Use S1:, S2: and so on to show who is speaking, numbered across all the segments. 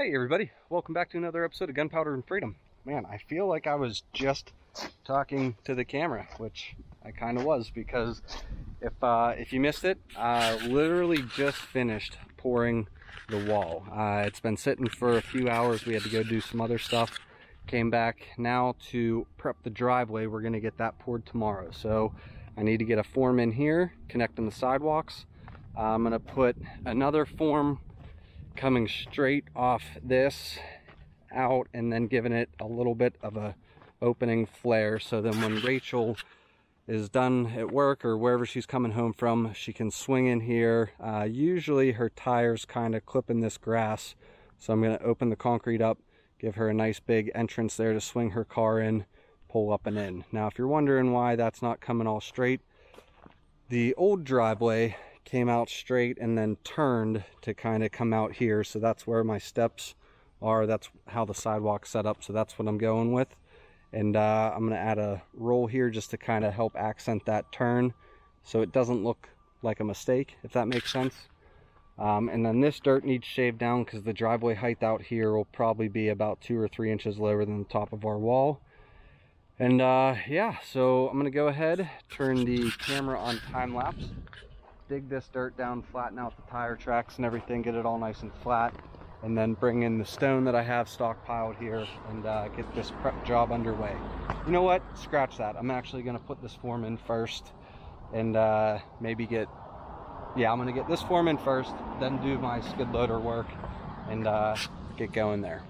S1: Hey everybody, welcome back to another episode of Gunpowder and Freedom. Man, I feel like I was just talking to the camera, which I kind of was, because if you missed it, I literally just finished pouring the wall. It's been sitting for a few hours. We had to go do some other stuff. Came back now to prep the driveway. We're going to get that poured tomorrow. So I need to get a form in here, connecting the sidewalks. I'm going to put another form coming straight off this out and then giving it a little bit of a opening flare, so then when Rachel is done at work or wherever she's coming home from, she can swing in here. Usually her tires kind of clip in this grass, so I'm going to open the concrete up, give her a nice big entrance there to swing her car in, pull up and in. Now if you're wondering why that's not coming all straight, the old driveway came out straight and then turned to kind of come out here, so that's where my steps are. That's how the sidewalk's set up, so that's what I'm going with. And I'm going to add a roll here just to kind of help accent that turn so it doesn't look like a mistake, if that makes sense. And then this dirt needs shaved down because the driveway height out here will probably be about 2 or 3 inches lower than the top of our wall. And yeah, so I'm going to go ahead, turn the camera on time lapse, dig this dirt down, flatten out the tire tracks and everything, get it all nice and flat, and then bring in the stone that I have stockpiled here and get this prep job underway. You know what? Scratch that. I'm actually going to put this form in first and maybe I'm going to get this form in first, then do my skid loader work and get going there.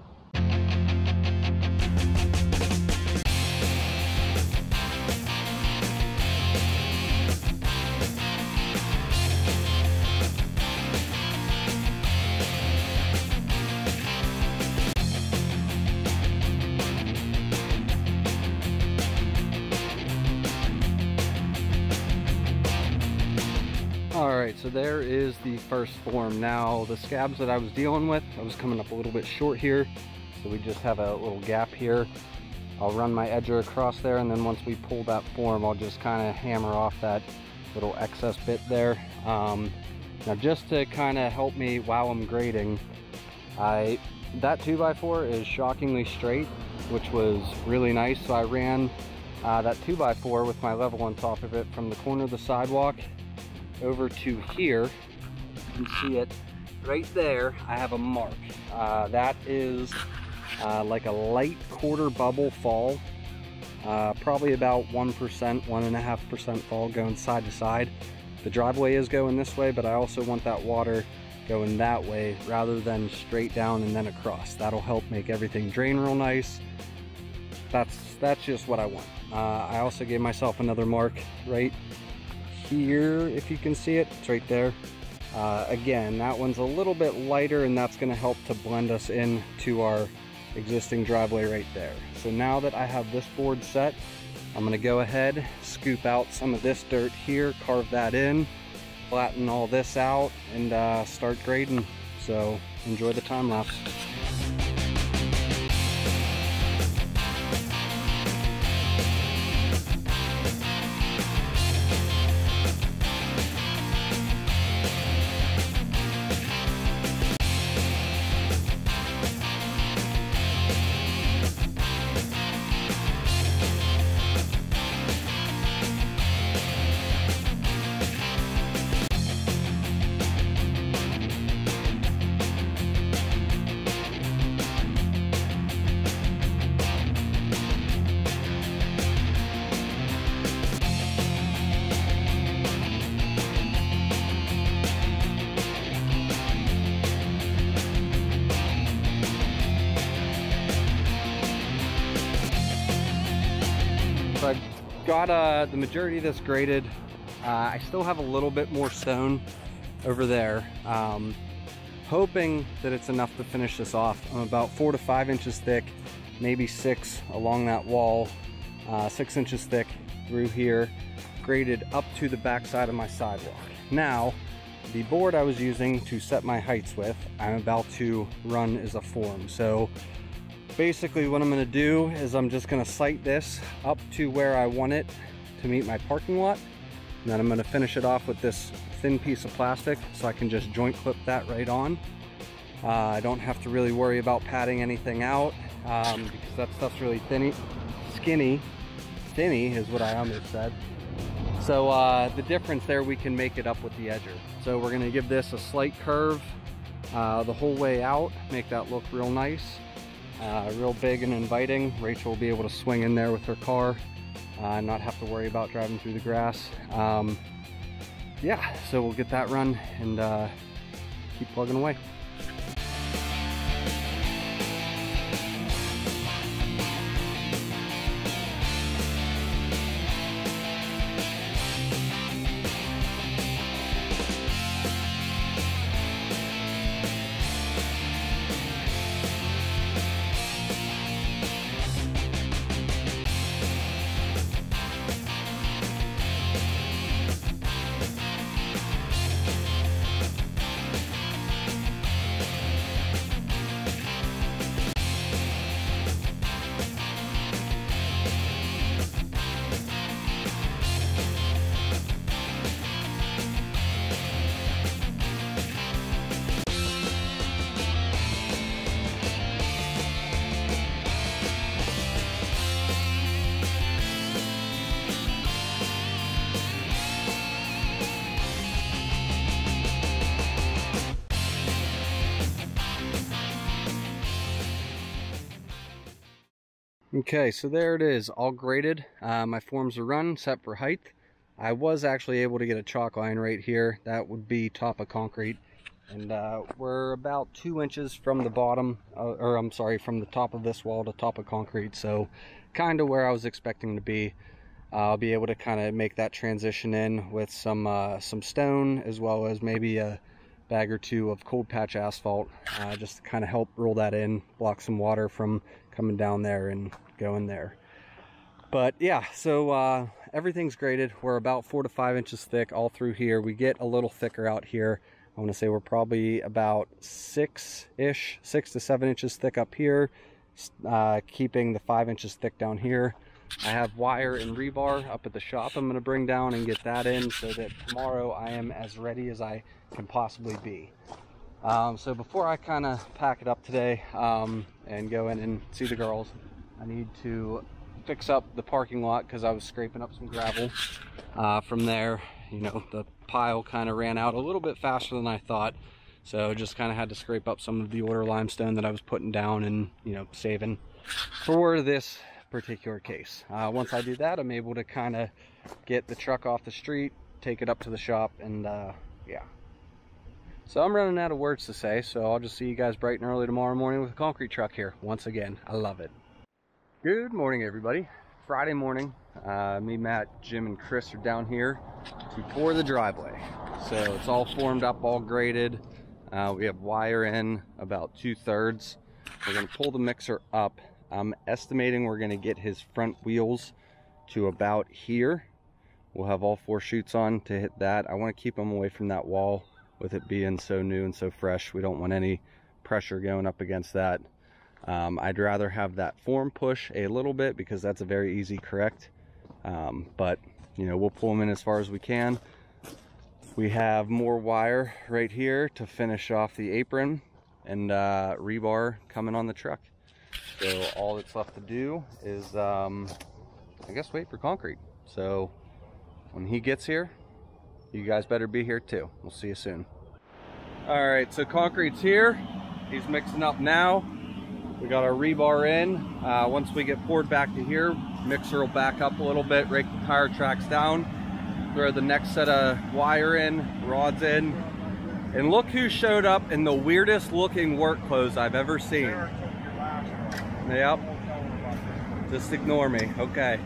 S1: Alright, so there is the first form. Now the scabs that I was dealing with, I was coming up a little bit short here, so we just have a little gap here. I'll run my edger across there, and then once we pull that form, I'll just kind of hammer off that little excess bit there. Now just to kind of help me while I'm grading, that 2x4 is shockingly straight, which was really nice. So I ran that 2x4 with my level on top of it from the corner of the sidewalk over to here. You can see it right there. I have a mark. That is like a light quarter bubble fall, probably about 1%, 1.5% fall going side to side. The driveway is going this way, but I also want that water going that way rather than straight down and then across. That'll help make everything drain real nice. That's just what I want. I also gave myself another mark right here, if you can see it. It's right there. Again, that one's a little bit lighter, and that's going to help to blend us in to our existing driveway right there. So now that I have this board set, I'm going to go ahead, scoop out some of this dirt here, carve that in, flatten all this out, and start grading. So enjoy the time lapse. So I got the majority of this graded. I still have a little bit more stone over there. Hoping that it's enough to finish this off. I'm about 4 to 5 inches thick, maybe 6 along that wall, 6 inches thick through here, graded up to the back side of my sidewalk. Now, the board I was using to set my heights with, I'm about to run as a form. So basically what I'm going to do is I'm just going to sight this up to where I want it to meet my parking lot, and then I'm going to finish it off with this thin piece of plastic so I can just joint clip that right on. I don't have to really worry about padding anything out because that stuff's really skinny is what I almost said. So the difference there, we can make it up with the edger. So we're gonna give this a slight curve the whole way out, make that look real nice, real big and inviting. Rachel will be able to swing in there with her car and not have to worry about driving through the grass. Yeah, so we'll get that run and keep plugging away. Okay, so there it is, all graded. My forms are run, set for height. I was actually able to get a chalk line right here. That would be top of concrete. And we're about 2 inches from the bottom, from the top of this wall to top of concrete. So kind of where I was expecting to be. I'll be able to kind of make that transition in with some stone, as well as maybe a bag or two of cold patch asphalt, just to kind of help roll that in, block some water from coming down there and going there. But yeah, so everything's graded. We're about 4 to 5 inches thick all through here. We get a little thicker out here. I want to say we're probably about 6 to 7 inches thick up here, keeping the 5 inches thick down here. I have wire and rebar up at the shop I'm going to bring down and get that in, so that tomorrow I am as ready as I can possibly be. So before I kind of pack it up today and go in and see the girls, I need to fix up the parking lot because I was scraping up some gravel from there. You know, the pile kind of ran out a little bit faster than I thought, so just kind of had to scrape up some of the order limestone that I was putting down and, you know, saving for this particular case. Once I do that, I'm able to kind of get the truck off the street, take it up to the shop, and yeah. So I'm running out of words to say, so I'll just see you guys bright and early tomorrow morning with a concrete truck here. Once again, I love it. Good morning, everybody. Friday morning. Me, Matt, Jim, and Chris are down here to pour the driveway. So it's all formed up, all graded. We have wire in about 2/3. We're going to pull the mixer up. I'm estimating we're going to get his front wheels to about here. We'll have all 4 chutes on to hit that. I want to keep them away from that wall with it being so new and so fresh. We don't want any pressure going up against that. I'd rather have that form push a little bit because that's a very easy correct. But, you know, we'll pull them in as far as we can. We have more wire right here to finish off the apron and rebar coming on the truck. So all that's left to do is, I guess, wait for concrete. So when he gets here, you guys better be here too. We'll see you soon. All right, so concrete's here. He's mixing up now. We got our rebar in. Once we get poured back to here, mixer will back up a little bit, rake the tire tracks down, throw the next set of wire in, rods in, and look who showed up in the weirdest looking work clothes I've ever seen. Yep, just ignore me. Okay,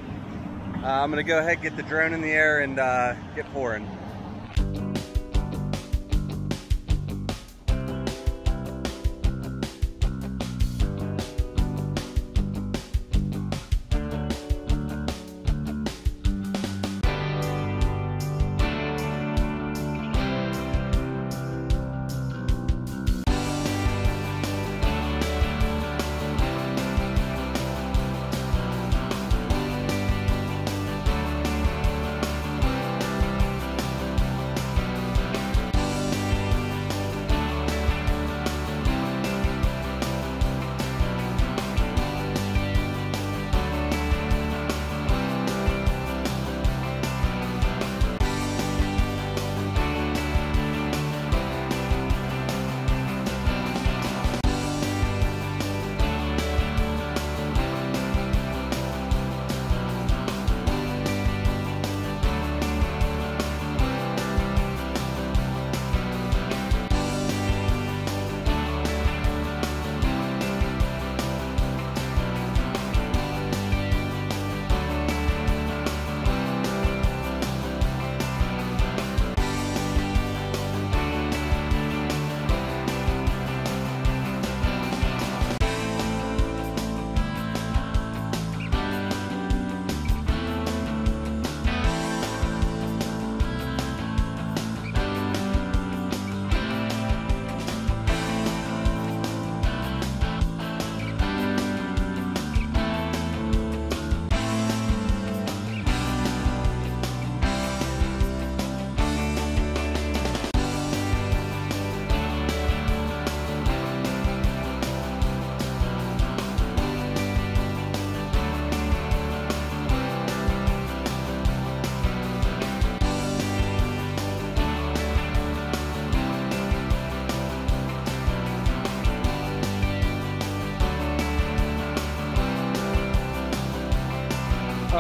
S1: I'm gonna go ahead and get the drone in the air and get pouring.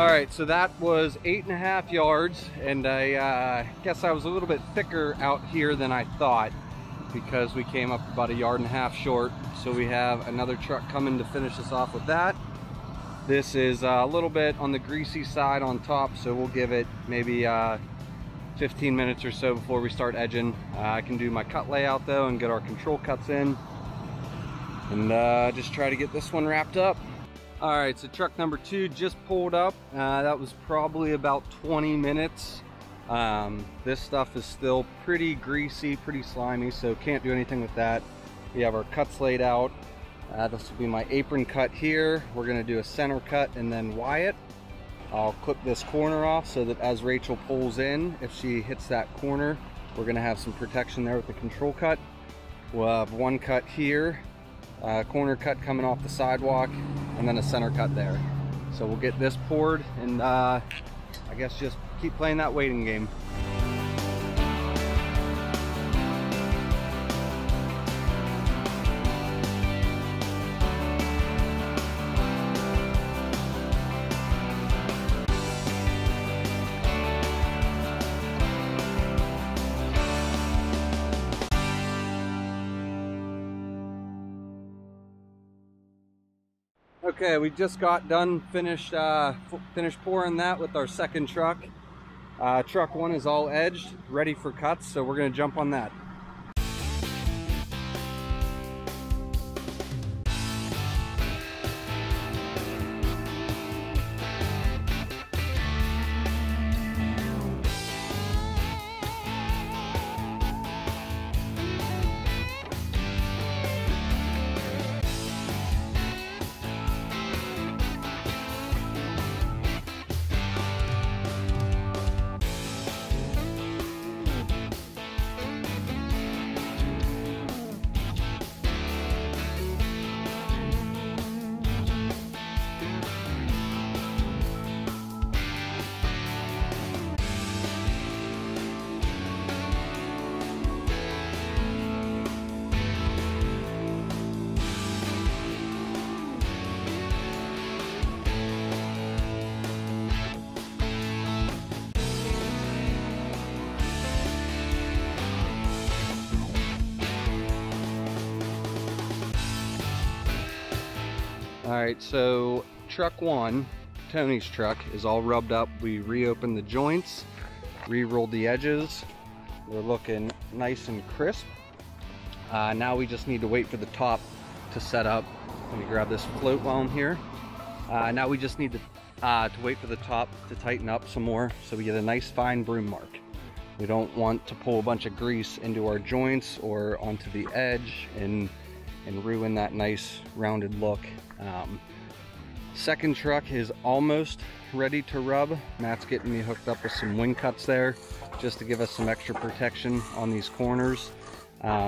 S1: Alright, so that was 8.5 yards, and I guess I was a little bit thicker out here than I thought because we came up about 1.5 yards short. So we have another truck coming to finish us off with that. This is a little bit on the greasy side on top, so we'll give it maybe 15 minutes or so before we start edging. I can do my cut layout though and get our control cuts in, and just try to get this one wrapped up. All right, so truck number 2 just pulled up. That was probably about 20 minutes. This stuff is still pretty greasy, pretty slimy, so can't do anything with that. We have our cuts laid out. This will be my apron cut here. We're gonna do a center cut and then wire it. I'll clip this corner off so that as Rachel pulls in, if she hits that corner, we're gonna have some protection there with the control cut. We'll have one cut here, corner cut coming off the sidewalk, and then a center cut there. So we'll get this poured and I guess just keep playing that waiting game. Okay, we just got done finished pouring that with our second truck. Truck 1 is all edged, ready for cuts, so we're gonna jump on that. Alright, so truck 1, Tony's truck, is all rubbed up. We reopened the joints, re-rolled the edges. We're looking nice and crisp. Now we just need to wait for the top to set up. Let me grab this float while I'm here. Now we just need to wait for the top to tighten up some more so we get a nice fine broom mark. We don't want to pull a bunch of grease into our joints or onto the edge and ruin that nice rounded look. Second truck is almost ready to rub. Matt's getting me hooked up with some wing cuts there just to give us some extra protection on these corners.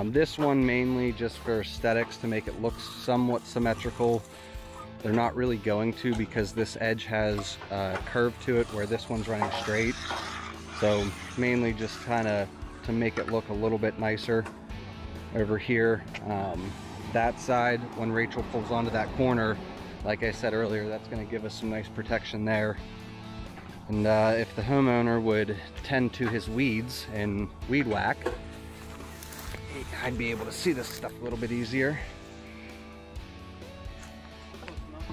S1: This one mainly just for aesthetics, to make it look somewhat symmetrical. They're not really going to, because this edge has a curve to it where this one's running straight. So mainly just kind of to make it look a little bit nicer over here. That side, when Rachel pulls onto that corner, like I said earlier, that's going to give us some nice protection there. And if the homeowner would tend to his weeds and weed whack, I'd be able to see this stuff a little bit easier.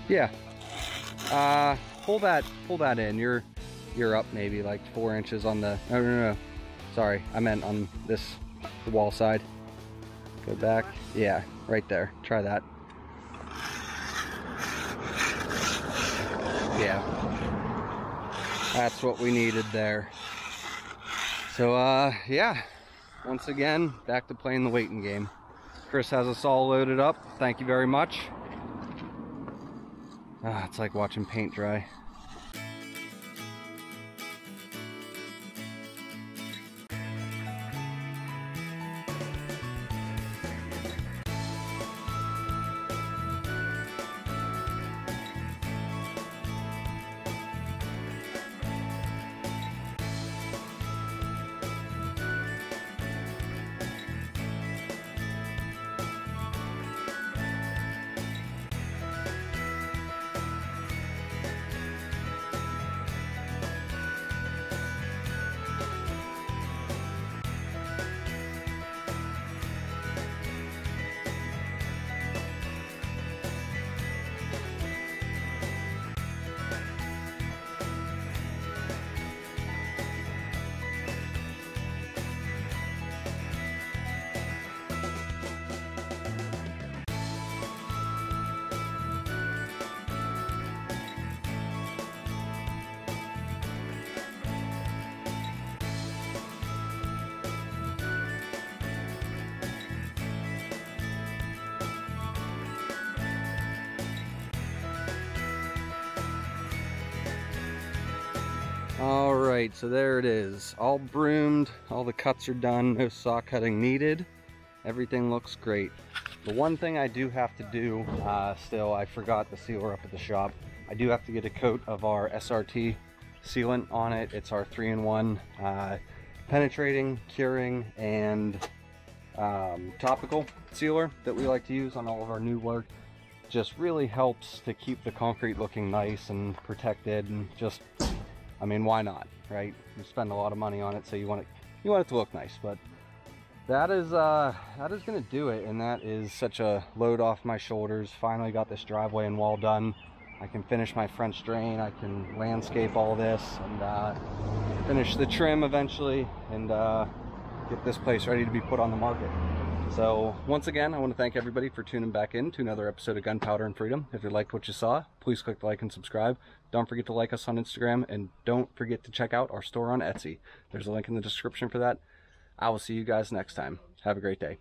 S1: Yeah, pull that in. You're up maybe like 4 inches on the, no, sorry, I meant on the wall side. Go back, yeah, right there, try that. Yeah, that's what we needed there. So yeah, once again, back to playing the waiting game. Chris has us all loaded up, thank you very much. It's like watching paint dry. Alright, so there it is. All broomed, all the cuts are done, no saw cutting needed. Everything looks great. The one thing I do have to do, still, I forgot the sealer up at the shop. I do have to get a coat of our SRT sealant on it. It's our 3-in-1 penetrating, curing, and topical sealer that we like to use on all of our new work. Just really helps to keep the concrete looking nice and protected, and just, I mean, why not, right? You spend a lot of money on it, so you want it to look nice. But that is gonna do it, and that is such a load off my shoulders. Finally got this driveway and wall done. I can finish my French drain, I can landscape all this, and finish the trim eventually, and get this place ready to be put on the market. So once again, I want to thank everybody for tuning back in to another episode of Gunpowder and Freedom. If you liked what you saw, please click the like and subscribe. Don't forget to like us on Instagram, and don't forget to check out our store on Etsy. There's a link in the description for that. I will see you guys next time. Have a great day.